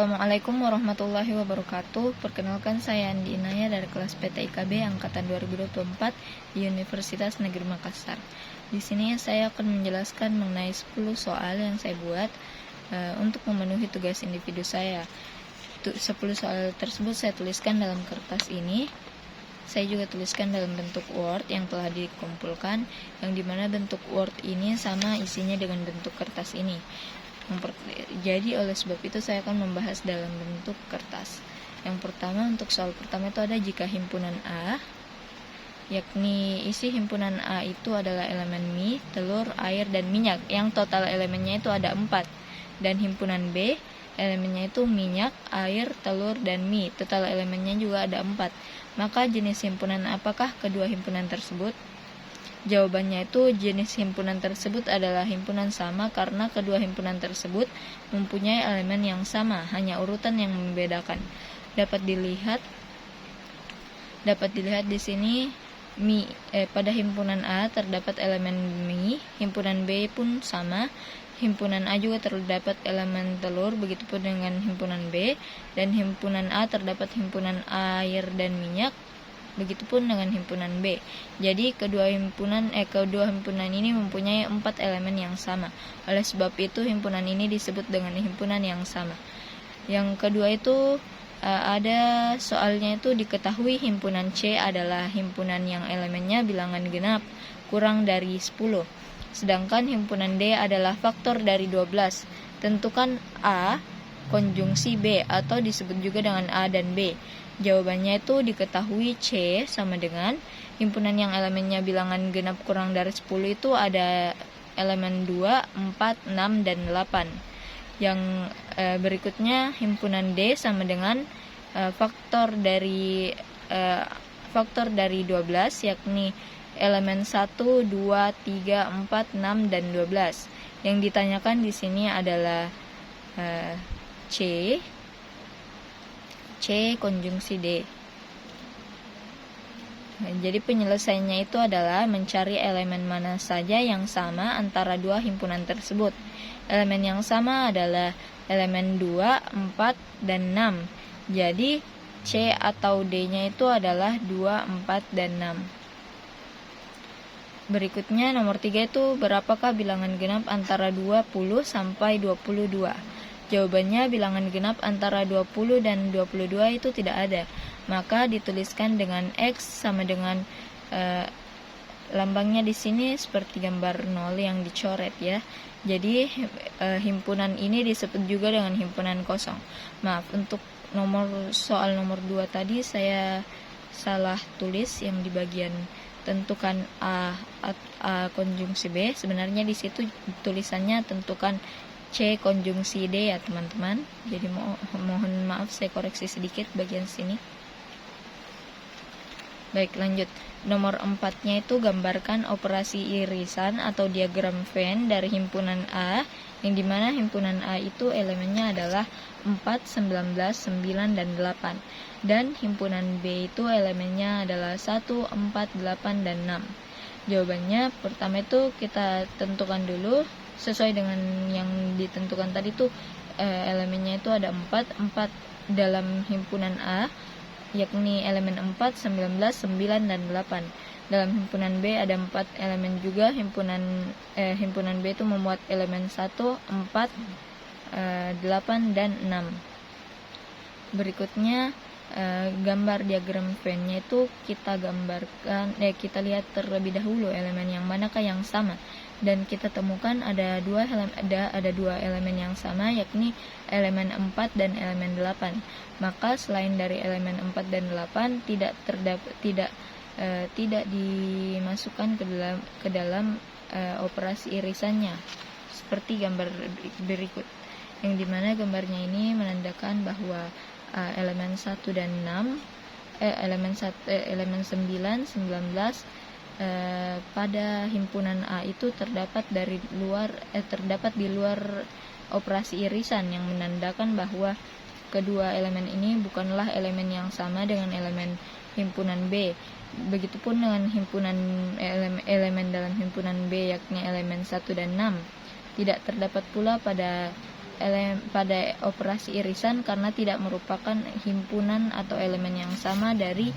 Assalamualaikum warahmatullahi wabarakatuh. Perkenalkan, saya Andi Inaya dari kelas PTIKB angkatan 2024 di Universitas Negeri Makassar. Di sini saya akan menjelaskan mengenai 10 soal yang saya buat untuk memenuhi tugas individu saya. 10 soal tersebut saya tuliskan dalam kertas ini. Saya juga tuliskan dalam bentuk Word yang telah dikumpulkan, yang dimana bentuk Word ini sama isinya dengan bentuk kertas ini. Jadi oleh sebab itu saya akan membahas dalam bentuk kertas. Yang pertama, untuk soal pertama itu ada jika himpunan A, yakni isi himpunan A itu adalah elemen mie, telur, air, dan minyak, yang total elemennya itu ada 4. Dan himpunan B, elemennya itu minyak, air, telur, dan mie, total elemennya juga ada 4. Maka jenis himpunan apakah kedua himpunan tersebut? Jawabannya itu jenis himpunan tersebut adalah himpunan sama karena kedua himpunan tersebut mempunyai elemen yang sama, hanya urutan yang membedakan. Dapat dilihat di sini pada himpunan A terdapat elemen mie, himpunan B pun sama, himpunan A juga terdapat elemen telur, begitupun dengan himpunan B, dan himpunan A terdapat himpunan air dan minyak, begitupun dengan himpunan B. Jadi kedua himpunan ini mempunyai 4 elemen yang sama. Oleh sebab itu himpunan ini disebut dengan himpunan yang sama. Yang kedua itu ada soalnya itu diketahui himpunan C adalah himpunan yang elemennya bilangan genap kurang dari 10. Sedangkan himpunan D adalah faktor dari 12. Tentukan A konjungsi B atau disebut juga dengan A dan B. Jawabannya itu diketahui C sama dengan himpunan yang elemennya bilangan genap kurang dari 10 itu ada elemen 2, 4, 6, dan 8. Yang berikutnya himpunan D sama dengan faktor dari 12, yakni elemen 1, 2, 3, 4, 6, dan 12. Yang ditanyakan di sini adalah C konjungsi D. Jadi penyelesaiannya itu adalah mencari elemen mana saja yang sama antara dua himpunan tersebut. Elemen yang sama adalah elemen 2, 4, dan 6. Jadi C atau D-nya itu adalah 2, 4, dan 6. Berikutnya nomor 3 itu berapakah bilangan genap antara 20 sampai 22? Jawabannya bilangan genap antara 20 dan 22 itu tidak ada. Maka dituliskan dengan X sama dengan lambangnya di sini seperti gambar 0 yang dicoret ya. Jadi himpunan ini disebut juga dengan himpunan kosong. Maaf, untuk soal nomor 2 tadi saya salah tulis yang di bagian tentukan A konjungsi B. Sebenarnya di situ tulisannya tentukan C konjungsi D ya teman-teman. Jadi mohon maaf saya koreksi sedikit bagian sini. Baik, lanjut. Nomor 4-nya itu gambarkan operasi irisan atau diagram Venn dari himpunan A, yang dimana himpunan A itu elemennya adalah 4, 19, 9, dan 8. Dan himpunan B itu elemennya adalah 1, 4, 8, dan 6. Jawabannya pertama itu kita tentukan dulu sesuai dengan yang ditentukan tadi tuh elemennya itu ada 4 dalam himpunan A, yakni elemen 4, 19, 9, dan 8. Dalam himpunan B ada 4 elemen juga. Himpunan B itu memuat elemen 1, 4, 8, dan 6. Berikutnya gambar diagram Venn-nya itu kita lihat terlebih dahulu elemen yang manakah yang sama, dan kita temukan ada dua elemen yang sama, yakni elemen 4 dan elemen 8. Maka selain dari elemen 4 dan 8 tidak dimasukkan ke dalam operasi irisannya, seperti gambar berikut, yang dimana gambarnya ini menandakan bahwa elemen 1 dan 6 elemen 9, 19 pada himpunan A itu terdapat di luar operasi irisan, yang menandakan bahwa kedua elemen ini bukanlah elemen yang sama dengan elemen himpunan B. Begitupun dengan elemen dalam himpunan B, yakni elemen 1 dan 6. Tidak terdapat pula pada pada operasi irisan karena tidak merupakan himpunan atau elemen yang sama dari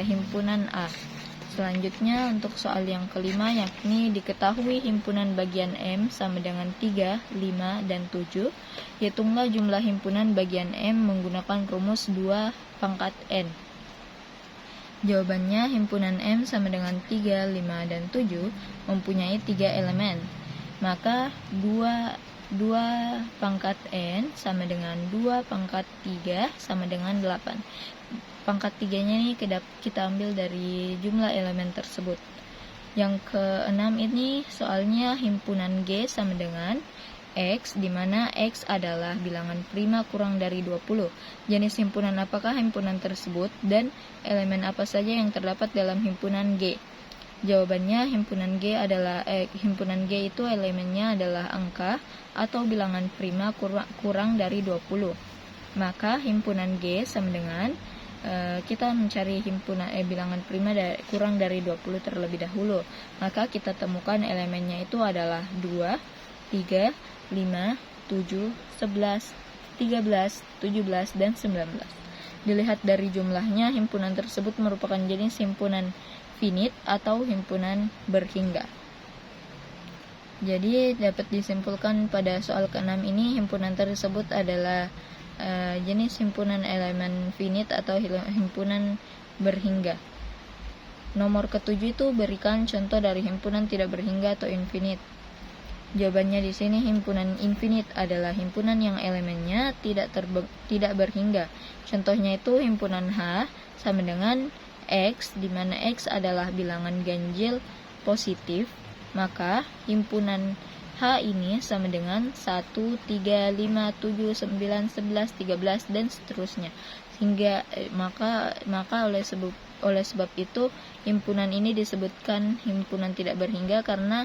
himpunan A. Selanjutnya untuk soal yang kelima, yakni diketahui himpunan bagian M sama dengan 3, 5, dan 7. Hitunglah jumlah himpunan bagian M menggunakan rumus 2 pangkat N. Jawabannya, himpunan M sama dengan 3, 5, dan 7 mempunyai 3 elemen. Maka 2 pangkat N sama dengan 2 pangkat 3 sama dengan 8. Pangkat 3-nya ini kita ambil dari jumlah elemen tersebut. Yang keenam ini soalnya himpunan G sama dengan X, di mana X adalah bilangan prima kurang dari 20. Jenis himpunan apakah himpunan tersebut dan elemen apa saja yang terdapat dalam himpunan G? Jawabannya, himpunan G itu elemennya adalah angka atau bilangan prima kurang dari 20. Maka himpunan G sama dengan kita mencari bilangan prima kurang dari 20 terlebih dahulu. Maka kita temukan elemennya itu adalah 2, 3, 5, 7, 11, 13, 17, dan 19. Dilihat dari jumlahnya, himpunan tersebut merupakan jenis himpunan finite atau himpunan berhingga. Jadi dapat disimpulkan pada soal ke-6 ini, himpunan tersebut adalah jenis himpunan elemen finite atau himpunan berhingga. Nomor ke-7 itu berikan contoh dari himpunan tidak berhingga atau infinite. Jawabannya di sini, himpunan infinite adalah himpunan yang elemennya tidak berhingga. Contohnya itu himpunan H sama dengan X, di mana X adalah bilangan ganjil positif. Maka himpunan H ini sama dengan 1, 3, 5, 7, 9, 11, 13, dan seterusnya. Sehingga maka oleh sebab itu himpunan ini disebutkan himpunan tidak berhingga karena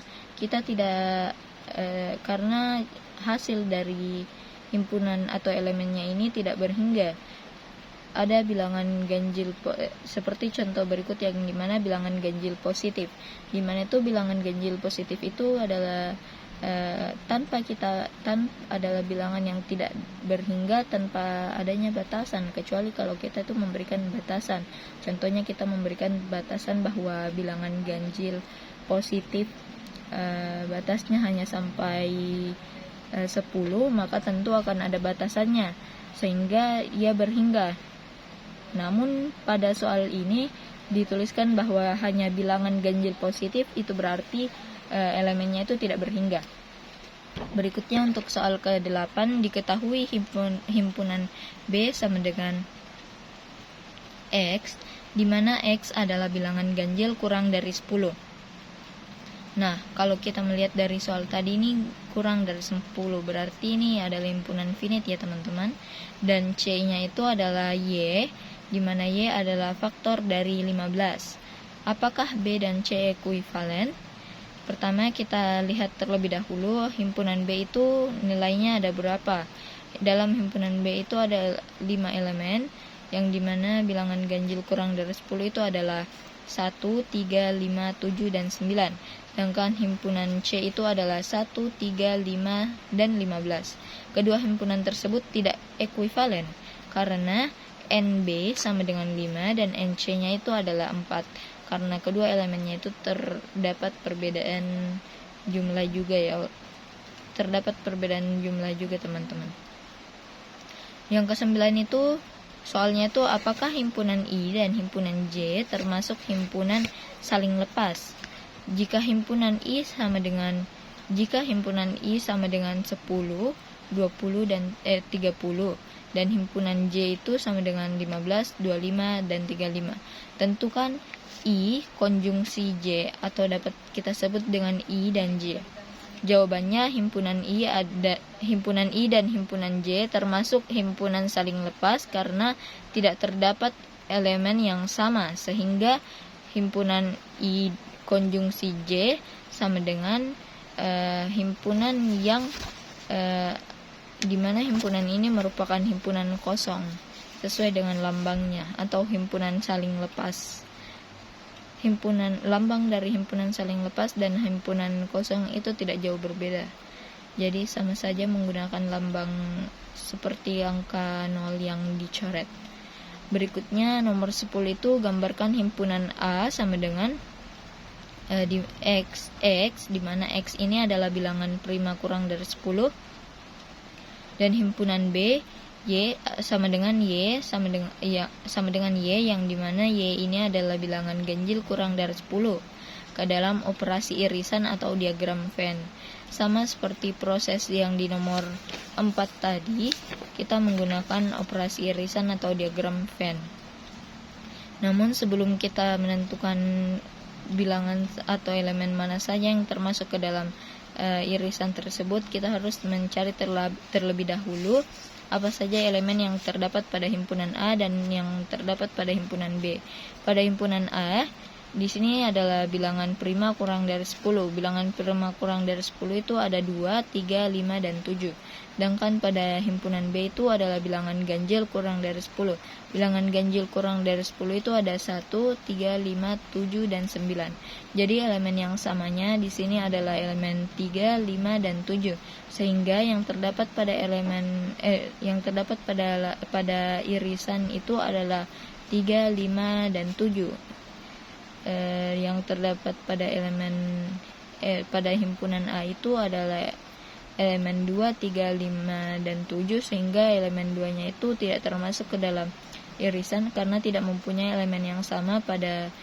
karena hasil dari himpunan atau elemennya ini tidak berhingga. Ada bilangan ganjil seperti contoh berikut, yang dimana bilangan ganjil positif, dimana itu bilangan ganjil positif itu adalah adalah bilangan yang tidak berhingga tanpa adanya batasan, kecuali kalau kita itu memberikan batasan. Contohnya kita memberikan batasan bahwa bilangan ganjil positif batasnya hanya sampai 10, maka tentu akan ada batasannya sehingga ia berhingga. Namun pada soal ini dituliskan bahwa hanya bilangan ganjil positif, itu berarti elemennya itu tidak berhingga. Berikutnya untuk soal ke-8, diketahui himpunan B sama dengan X, di mana X adalah bilangan ganjil kurang dari 10. Nah, kalau kita melihat dari soal tadi ini kurang dari 10, berarti ini adalah himpunan finite ya teman-teman. Dan C-nya itu adalah Y, di mana Y adalah faktor dari 15. Apakah B dan C ekuivalen? Pertama kita lihat terlebih dahulu himpunan B itu nilainya ada berapa. Dalam himpunan B itu ada 5 elemen, yang dimana bilangan ganjil kurang dari 10 itu adalah 1, 3, 5, 7, dan 9. Sedangkan himpunan C itu adalah 1, 3, 5, dan 15. Kedua himpunan tersebut tidak ekuivalen karena NB sama dengan 5 dan NC-nya itu adalah 4. Karena kedua elemennya itu terdapat perbedaan jumlah juga ya. Terdapat perbedaan jumlah juga teman-teman. Yang ke-9 itu soalnya itu apakah himpunan I dan himpunan J termasuk himpunan saling lepas? Jika himpunan I sama dengan 10, 20 dan 30 dan himpunan J itu sama dengan 15, 25 dan 35. Tentukan I konjungsi J atau dapat kita sebut dengan I dan J. Jawabannya himpunan I dan himpunan J termasuk himpunan saling lepas karena tidak terdapat elemen yang sama, sehingga himpunan I konjungsi J sama dengan himpunan yang dimana himpunan ini merupakan himpunan kosong sesuai dengan lambangnya, atau himpunan saling lepas. Lambang dari himpunan saling lepas dan himpunan kosong itu tidak jauh berbeda. Jadi sama saja menggunakan lambang seperti angka 0 yang dicoret. Berikutnya nomor 10 itu gambarkan himpunan A sama dengan di X, di mana X ini adalah bilangan prima kurang dari 10, dan himpunan B Y sama dengan Y sama dengan Y, yang dimana Y ini adalah bilangan ganjil kurang dari 10 ke dalam operasi irisan atau diagram Venn. Sama seperti proses yang di nomor 4 tadi, kita menggunakan operasi irisan atau diagram Venn. Namun sebelum kita menentukan bilangan atau elemen mana saja yang termasuk ke dalam irisan tersebut, kita harus mencari terlebih dahulu apa saja elemen yang terdapat pada himpunan A dan yang terdapat pada himpunan B. Pada himpunan A, di sini adalah bilangan prima kurang dari 10. Bilangan prima kurang dari 10 itu ada 2, 3, 5, dan 7. Sedangkan pada himpunan B itu adalah bilangan ganjil kurang dari 10. Bilangan ganjil kurang dari 10 itu ada 1, 3, 5, 7, dan 9. Jadi elemen yang samanya di sini adalah elemen 3, 5, dan 7. Sehingga yang terdapat pada pada irisan itu adalah 3, 5, dan 7. Yang terdapat pada pada himpunan A itu adalah elemen 2, 3, 5, dan 7, sehingga elemen 2-nya itu tidak termasuk ke dalam irisan karena tidak mempunyai elemen yang sama pada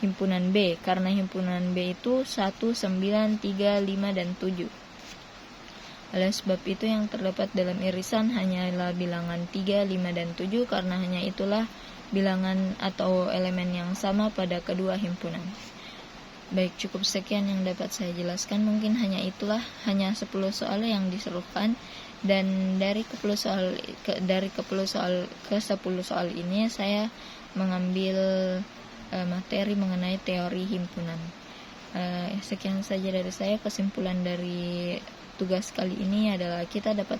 himpunan B, karena himpunan B itu 1, 9, 3, 5, dan 7. Oleh sebab itu yang terdapat dalam irisan hanyalah bilangan 3, 5, dan 7 karena hanya itulah bilangan atau elemen yang sama pada kedua himpunan. Baik, cukup sekian yang dapat saya jelaskan. Mungkin hanya 10 soal yang diserukan, dan dari 10 soal ke 10 soal ini saya mengambil materi mengenai teori himpunan. Sekian saja dari saya. Kesimpulan dari tugas kali ini adalah kita dapat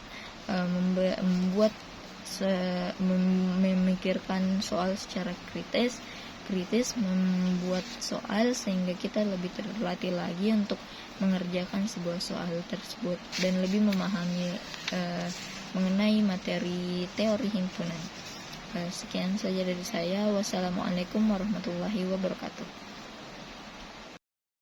memikirkan soal secara kritis, membuat soal sehingga kita lebih terlatih lagi untuk mengerjakan sebuah soal tersebut dan lebih memahami mengenai materi teori himpunan. Sekian saja dari saya. Wassalamualaikum warahmatullahi wabarakatuh.